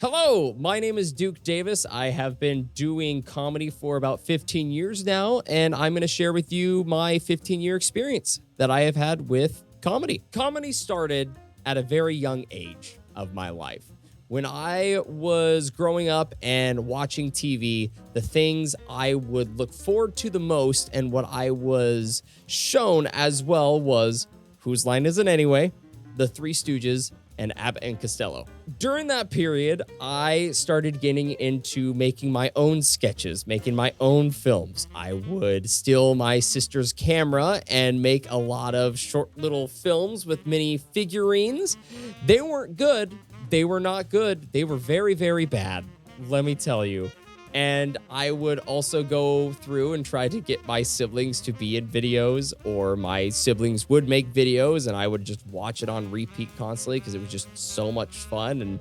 Hello, my name is Duke Davis. I have been doing comedy for about 15 years now, and I'm going to share with you my 15-year experience that I have had with comedy. Comedy started at a very young age of my life. When I was growing up and watching TV, the things I would look forward to the most and what I was shown as well was Whose Line Is It Anyway?, The Three Stooges, and Abbott and Costello. During that period, I started getting into making my own sketches, making my own films. I would steal my sister's camera and make a lot of short little films with many figurines. They weren't good. They were not good. They were very, very bad, let me tell you. And I would also go through and try to get my siblings to be in videos, or my siblings would make videos and I would just watch it on repeat constantly because it was just so much fun and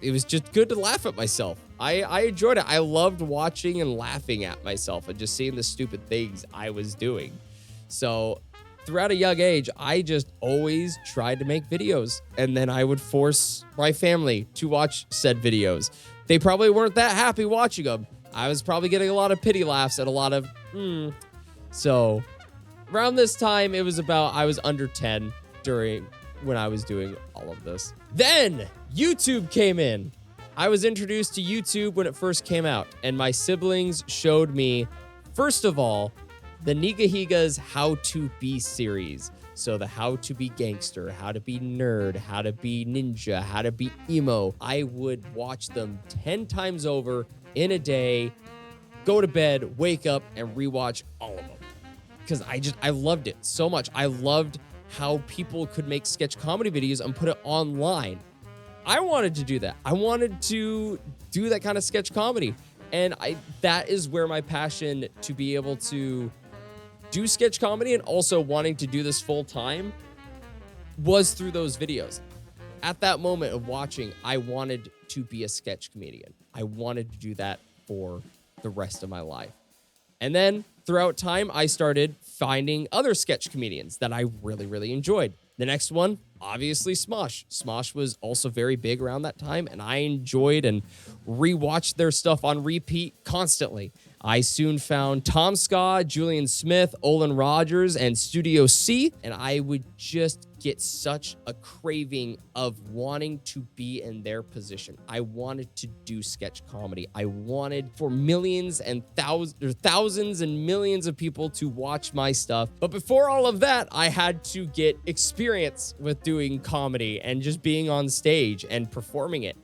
it was just good to laugh at myself. I enjoyed it. I loved watching and laughing at myself and just seeing the stupid things I was doing. So throughout a young age, I just always tried to make videos, and then I would force my family to watch said videos. They probably weren't that happy watching them. I was probably getting a lot of pity laughs and a lot of, So around this time, it was about, I was under 10 when I was doing all of this. Then YouTube came in. I was introduced to YouTube when it first came out, and my siblings showed me, first of all, the Nigahiga's How to Be series. So the How to Be Gangster, How to Be Nerd, How to Be Ninja, How to Be Emo. I would watch them 10 times over in a day, go to bed, wake up, and rewatch all of them. Because I loved it so much. I loved how people could make sketch comedy videos and put it online. I wanted to do that. I wanted to do that kind of sketch comedy. And that is where my passion to be able to do sketch comedy and also wanting to do this full time was through those videos. At that moment of watching, I wanted to be a sketch comedian. I wanted to do that for the rest of my life. And then throughout time, I started finding other sketch comedians that I really, really enjoyed. The next one, obviously Smosh. Smosh was also very big around that time, and I enjoyed and rewatched their stuff on repeat constantly. I soon found Tom Scott, Julian Smith, Olin Rogers, and Studio C, and I would just get such a craving of wanting to be in their position. I wanted to do sketch comedy. I wanted for millions and thousands and millions of people to watch my stuff. But before all of that, I had to get experience with doing comedy and just being on stage and performing it.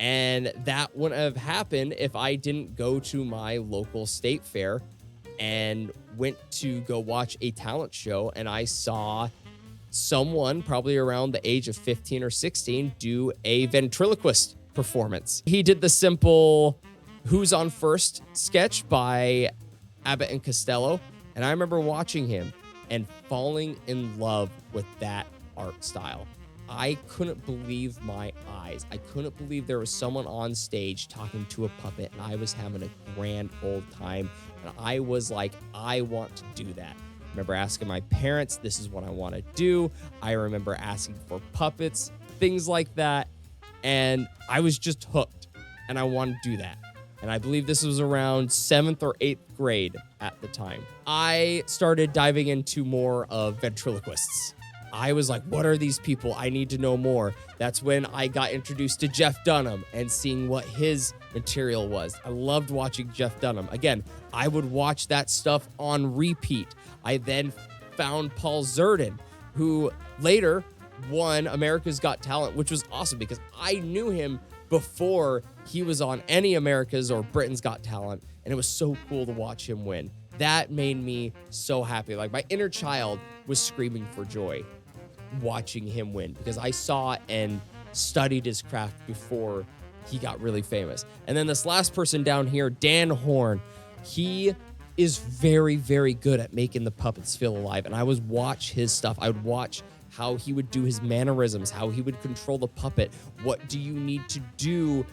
And that wouldn't have happened if I didn't go to my local state fair and went to go watch a talent show, and I saw someone probably around the age of 15 or 16 do a ventriloquist performance. He did the simple Who's on First sketch by Abbott and Costello, and I remember watching him and falling in love with that art style. I couldn't believe my eyes. I couldn't believe there was someone on stage talking to a puppet, and I was having a grand old time. And I was like, I want to do that. I remember asking my parents, this is what I want to do. I remember asking for puppets, things like that. And I was just hooked, and I wanted to do that. And I believe this was around 7th or 8th grade at the time. I started diving into more of ventriloquists. I was like, what are these people? I need to know more. That's when I got introduced to Jeff Dunham and seeing what his material was. I loved watching Jeff Dunham. Again, I would watch that stuff on repeat. I then found Paul Zerdin, who later won America's Got Talent, which was awesome because I knew him before he was on any America's or Britain's Got Talent, and it was so cool to watch him win. That made me so happy. Like, my inner child was screaming for joy watching him win because I saw and studied his craft before he got really famous. And then this last person down here, Dan Horn, he is very, very good at making the puppets feel alive. And I would watch his stuff. I would watch how he would do his mannerisms, how he would control the puppet. What do you need to do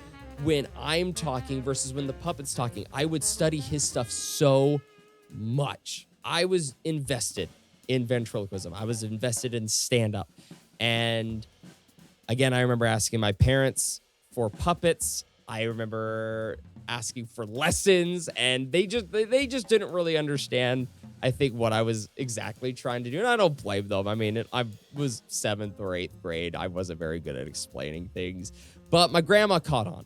when I'm talking versus when the puppet's talking? I would study his stuff so much. I was invested in ventriloquism. I was invested in stand-up. And again, I remember asking my parents for puppets. I remember asking for lessons, and they just didn't really understand, I think, what I was exactly trying to do. And I don't blame them. I mean, I was 7th or 8th grade. I wasn't very good at explaining things. But my grandma caught on,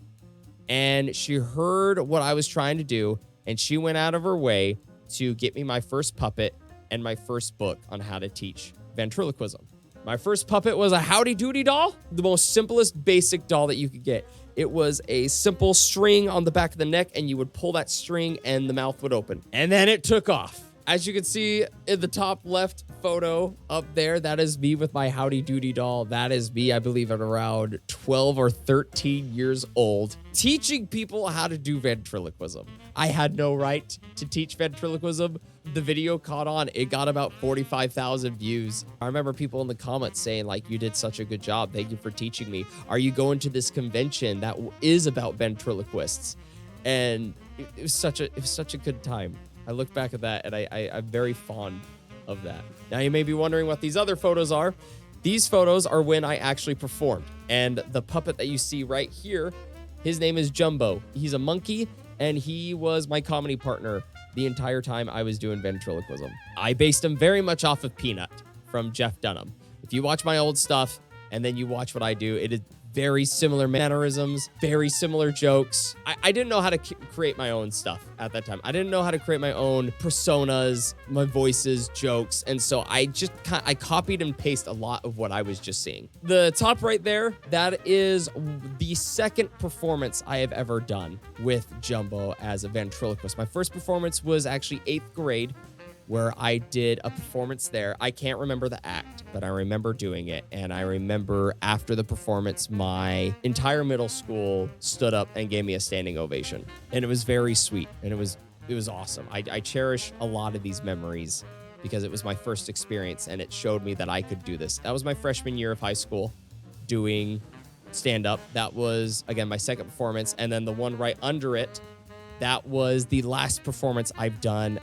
and she heard what I was trying to do, and she went out of her way to get me my first puppet and my first book on how to teach ventriloquism. My first puppet was a Howdy Doody doll, the most simplest basic doll that you could get. It was a simple string on the back of the neck, and you would pull that string and the mouth would open. And then it took off. As you can see in the top left photo up there, that is me with my Howdy Doody doll. That is me, I believe, at around 12 or 13 years old, teaching people how to do ventriloquism. I had no right to teach ventriloquism. The video caught on. It got about 45,000 views. I remember people in the comments saying, like, you did such a good job. Thank you for teaching me. Are you going to this convention that is about ventriloquists? And it was such a good time. I look back at that, and I'm very fond of that. Now, you may be wondering what these other photos are. These photos are when I actually performed. And the puppet that you see right here, his name is Jumbo. He's a monkey, and he was my comedy partner the entire time I was doing ventriloquism. I based him very much off of Peanut from Jeff Dunham. If you watch my old stuff and then you watch what I do, it is very similar mannerisms, very similar jokes. I didn't know how to create my own stuff at that time. I didn't know how to create my own personas, my voices, jokes. And so I copied and pasted a lot of what I was just seeing. The top right there, that is the second performance I have ever done with Jumbo as a ventriloquist. My first performance was actually 8th grade, where I did a performance there. I can't remember the act, but I remember doing it. And I remember after the performance, my entire middle school stood up and gave me a standing ovation. And it was very sweet, and it was awesome. I cherish a lot of these memories because it was my first experience, and it showed me that I could do this. That was my freshman year of high school, doing stand-up. That was, again, my second performance. And then the one right under it, that was the last performance I've done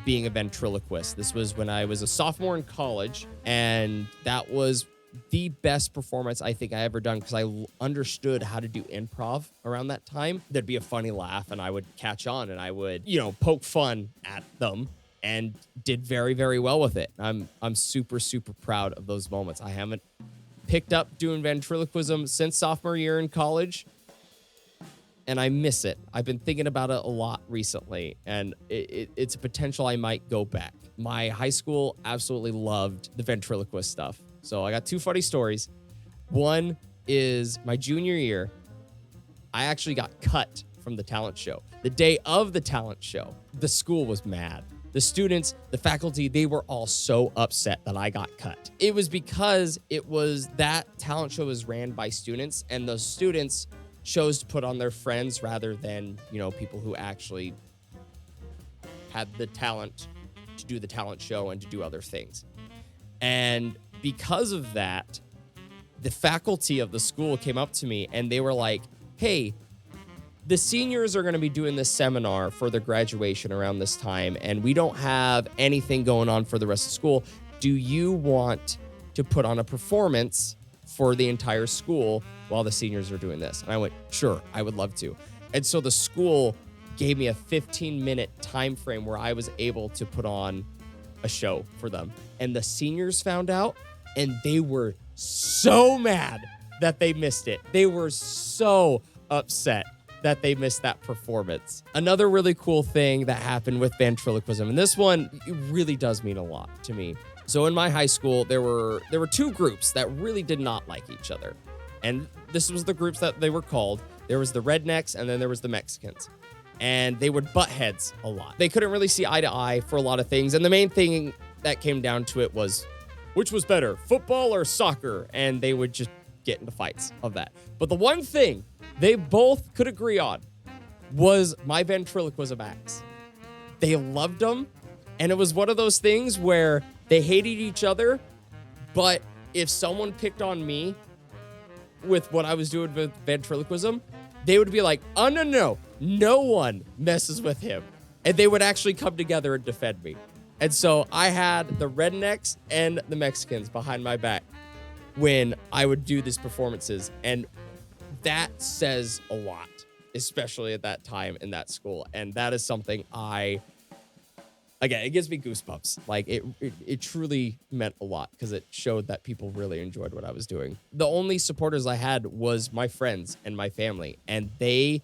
being a ventriloquist. This was when I was a sophomore in college, and that was the best performance I think I ever done because I understood how to do improv around that time. There'd be a funny laugh, and I would catch on, and I would, poke fun at them, and did very, very well with it. I'm super, super proud of those moments. I haven't picked up doing ventriloquism since sophomore year in college, and I miss it. I've been thinking about it a lot recently, and it's a potential I might go back. My high school absolutely loved the ventriloquist stuff. So I got 2 funny stories. One is my junior year, I actually got cut from the talent show. The day of the talent show, the school was mad. The students, the faculty, they were all so upset that I got cut. It was because that talent show was ran by students, and those students chose to put on their friends rather than, people who actually had the talent to do the talent show and to do other things. And because of that, the faculty of the school came up to me and they were like, hey, the seniors are going to be doing this seminar for their graduation around this time, and we don't have anything going on for the rest of school. Do you want to put on a performance for the entire school while the seniors are doing this? And I went, sure, I would love to. And so the school gave me a 15-minute time frame where I was able to put on a show for them. And the seniors found out, and they were so mad that they missed it. They were so upset that they missed that performance. Another really cool thing that happened with ventriloquism, and this one, it really does mean a lot to me. So in my high school, there were 2 groups that really did not like each other. And this was the groups that they were called. There was the rednecks, and then there was the Mexicans. And they would butt heads a lot. They couldn't really see eye to eye for a lot of things. And the main thing that came down to it was, which was better, football or soccer? And they would just get into fights of that. But the one thing they both could agree on was my ventriloquism acts. They loved them. And it was one of those things where they hated each other, but if someone picked on me with what I was doing with ventriloquism, they would be like, oh, no one messes with him. And they would actually come together and defend me. And so I had the rednecks and the Mexicans behind my back when I would do these performances. And that says a lot, especially at that time in that school. And that is something again, it gives me goosebumps. Like it truly meant a lot because it showed that people really enjoyed what I was doing. The only supporters I had was my friends and my family, and they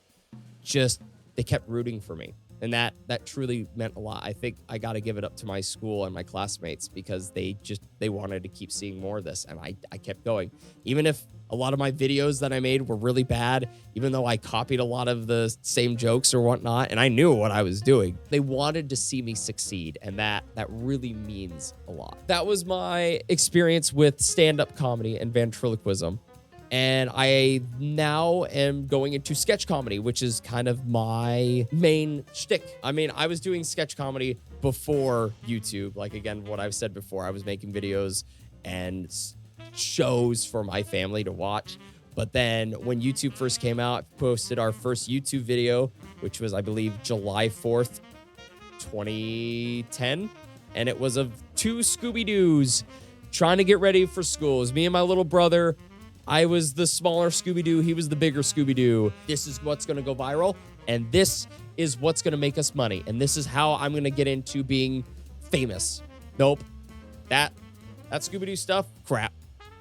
kept rooting for me. And that truly meant a lot. I think I got to give it up to my school and my classmates because they wanted to keep seeing more of this. And I kept going. Even if a lot of my videos that I made were really bad, even though I copied a lot of the same jokes or whatnot, and I knew what I was doing, they wanted to see me succeed. And that really means a lot. That was my experience with stand-up comedy and ventriloquism. And I now am going into sketch comedy, which is kind of my main shtick. I mean, I was doing sketch comedy before YouTube. Like, again, what I've said before, I was making videos and shows for my family to watch. But then when YouTube first came out, I posted our first YouTube video, which was, I believe, July 4th, 2010. And it was of two Scooby-Doos trying to get ready for school. It was me and my little brother. I was the smaller Scooby-Doo. He was the bigger Scooby-Doo. This is what's going to go viral. And this is what's going to make us money. And this is how I'm going to get into being famous. Nope. That Scooby-Doo stuff, crap.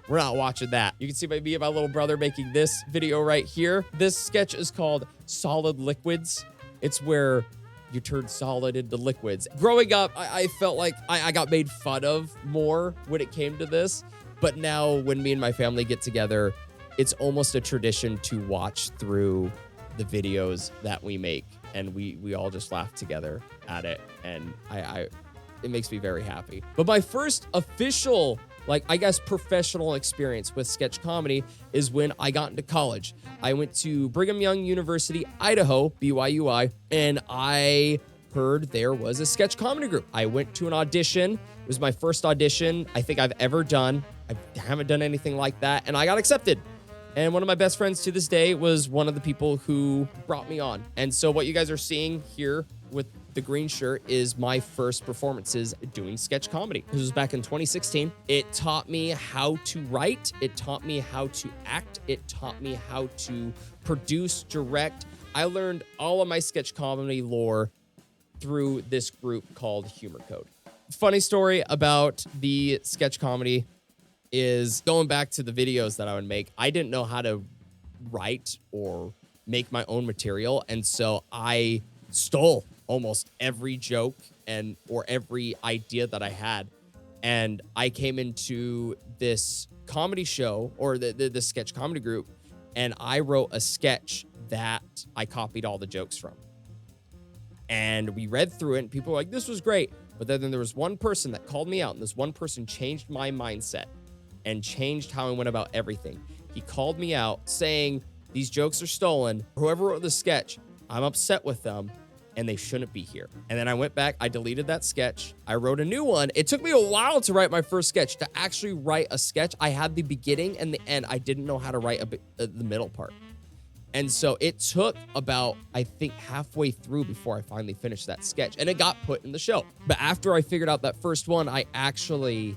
We're not watching that. You can see me and my little brother making this video right here. This sketch is called Solid Liquids. It's where you turn solid into liquids. Growing up, I felt like I got made fun of more when it came to this. But now when me and my family get together, it's almost a tradition to watch through the videos that we make. And we all just laugh together at it. And it makes me very happy. But my first official, professional experience with sketch comedy is when I got into college. I went to Brigham Young University, Idaho, BYUI, and I heard there was a sketch comedy group. I went to an audition. It was my first audition I think I've ever done. I haven't done anything like that, and I got accepted. And one of my best friends to this day was one of the people who brought me on. And so what you guys are seeing here with the green shirt is my first performances doing sketch comedy. This was back in 2016. It taught me how to write. It taught me how to act. It taught me how to produce, direct. I learned all of my sketch comedy lore through this group called Humor Code. Funny story about the sketch comedy is going back to the videos that I would make. I didn't know how to write or make my own material. And so I stole almost every joke or every idea that I had. And I came into this comedy show or the sketch comedy group, and I wrote a sketch that I copied all the jokes from. And we read through it and people were like, this was great. But then there was one person that called me out, and this one person changed my mindset and changed how I went about everything. He called me out saying, these jokes are stolen. Whoever wrote the sketch, I'm upset with them and they shouldn't be here. And then I went back, I deleted that sketch. I wrote a new one. It took me a while to write my first sketch. To actually write a sketch, I had the beginning and the end. I didn't know how to write the middle part. And so it took about, I think, halfway through before I finally finished that sketch, and it got put in the show. But after I figured out that first one, I actually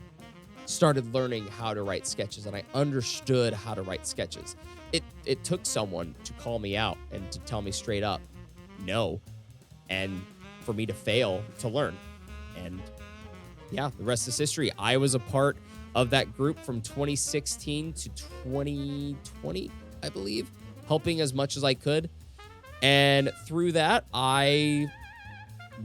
started learning how to write sketches, and I understood how to write sketches. It took someone to call me out and to tell me straight up, no, and for me to fail to learn. And yeah, the rest is history. I was a part of that group from 2016 to 2020, I believe, helping as much as I could. And through that, I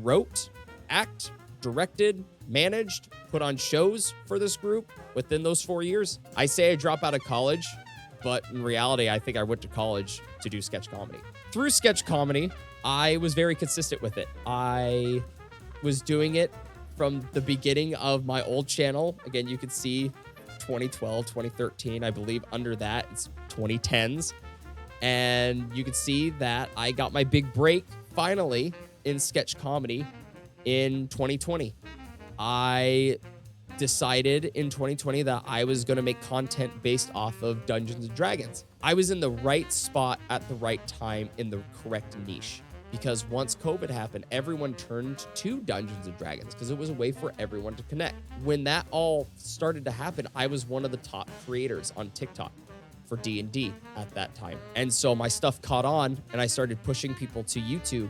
wrote, act, directed, managed, put on shows for this group within those 4 years. I say I dropped out of college, but in reality, I think I went to college to do sketch comedy. Through sketch comedy, I was very consistent with it. I was doing it from the beginning of my old channel. Again, you can see 2012, 2013, I believe under that, it's 2010s. And you can see that I got my big break finally in sketch comedy in 2020. I decided in 2020 that I was going to make content based off of Dungeons & Dragons. I was in the right spot at the right time in the correct niche. Because once COVID happened, everyone turned to Dungeons & Dragons because it was a way for everyone to connect. When that all started to happen, I was one of the top creators on TikTok. for D&D at that time. And so my stuff caught on and I started pushing people to YouTube.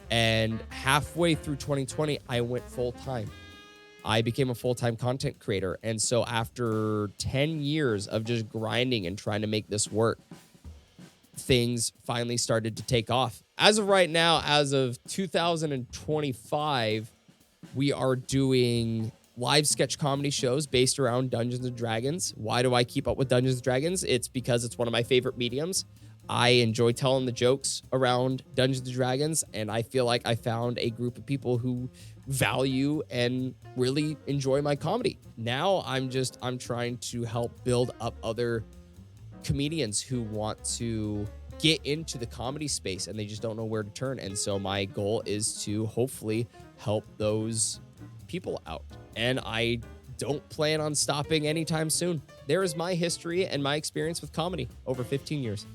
And halfway through 2020, I went full time. I became a full-time content creator. And so after 10 years of just grinding and trying to make this work, things finally started to take off. As of right now, as of 2025, we are doing live sketch comedy shows based around Dungeons and Dragons. Why do I keep up with Dungeons and Dragons? It's because it's one of my favorite mediums. I enjoy telling the jokes around Dungeons and Dragons, and I feel like I found a group of people who value and really enjoy my comedy. Now I'm trying to help build up other comedians who want to get into the comedy space and they just don't know where to turn. And so my goal is to hopefully help those people out. And I don't plan on stopping anytime soon. There is my history and my experience with comedy over 15 years.